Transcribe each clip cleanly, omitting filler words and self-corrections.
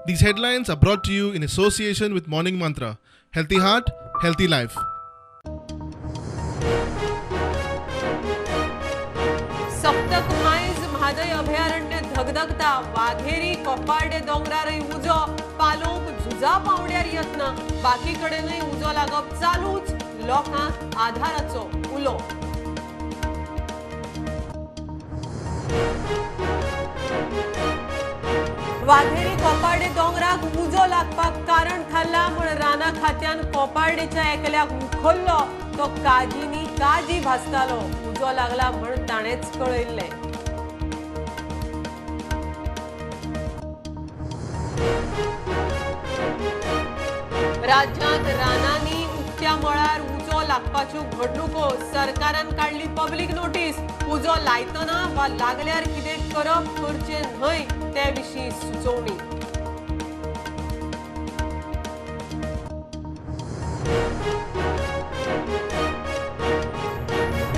These headlines are brought to you in association with Morning Mantra. Healthy heart, healthy life. सप्तक मायज म्हादय अभयारण्य धगधगता वाघेरी कोपार्डे दोंगरारय उजो पालोक झुजा पावड्यार यत्न बाकी कडेनय उजो लागप चालूच लोकांक आधाराचो उलो वाघेरी कोपार्डे दोंगराक उजो लागपाक कारण थारला म्हण राना खात्यान कोपार्डेच्या एकल्याक मुखल्लो तो काजीनी काजी भासतालो उजो लागला म्हण ताणेच कळयल्ले राज्यांत रानांनी उक्त्या मळार उजो लागपाच्यो घडणुको सरकारान काढली पब्लीक नोटीस उजो लायतना वा लागल्यार कितें करप करचें न्हय ते विशीं सुचोवणी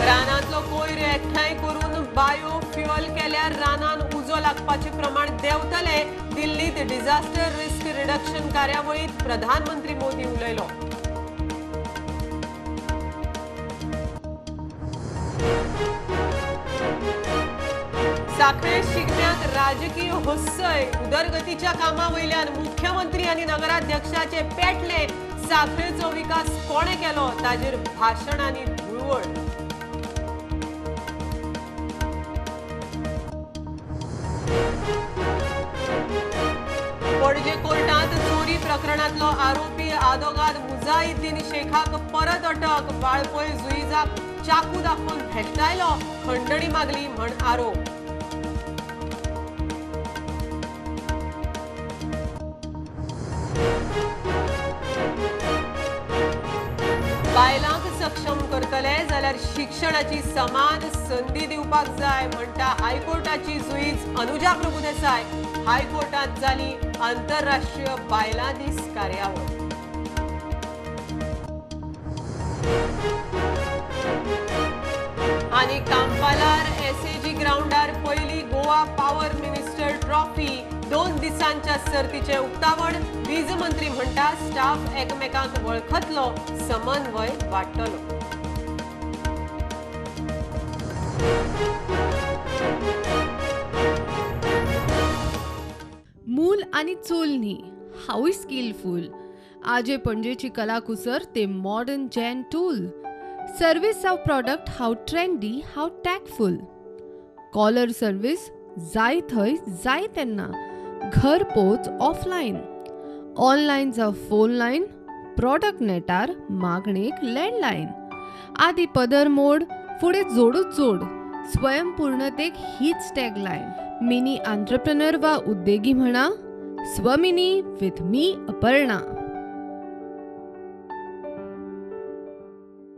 रानांतलो कोयर एकठांय करून बायो फ्युअल केल्यार रानांत उजो लागपाचें प्रमाण देंवतलें दिल्लीत डिझास्टर रिस्क रिडक्शन कार्यावळीत प्रधानमंत्री मोदी उलयलो साखळे शिगम्याक राजकीय हुस्सय उदरगतीच्या कामावयल्यान मुख्यमंत्री आनी नगराध्यक्षाचे पेटले साखळेचो विकास कोणे केलो ताजेर भाशण आनी धुळवड पणजे कोर्टांत चोरी प्रकरणांतलो आरोपी आदोगाद मुजाहिद्दीन शेखाक परत अटक वाळपय जुईजाक चाकू दाखोवन भेटतायलो खंडणी मागली म्हण आरोप बायलांक सक्षम करतले जाल्यार शिक्षणाची समान संधी दिवपाक जाय म्हणटा हायकोर्टाची जुईज अनुजा प्रभुदेसाय हायकोर्टात जाली आंतरराष्ट्रीय बायलां दीस कार्यावळ आनी कांपालार एसएजी ग्राउंडार पयली गोवा पॉवर मिनिस्टर ट्रॉफी 2 दिसांच्या सर्तीचे उक्तावण वीज मंत्री म्हणटा स्टाफ एकमेकांक वळखतलो समन्वय वाडटलो मूल आणि चूल न्ही हाऊय स्किलफुल आजे पणजेची कलाकुसर ते मॉडर्न जेन टूल सर्विस ऑफ प्रोडक्ट हाऊ ट्रेंडी हाऊ टॅकफुल कॉलर सर्विस जाय थंय जाय तेन्ना घर पोच ऑफलायन ऑनलायन जावं फोन लायन प्रॉडक्ट नेटार मागणेक लँडलायन आदी पदर मोड फुडें जोडूच जोड स्वयंपूर्णतेक हीच टॅगलायन मिनी एंटरप्रेन्योर वा उद्देगी म्हणा स्वमिनी विथ मी अपर्णा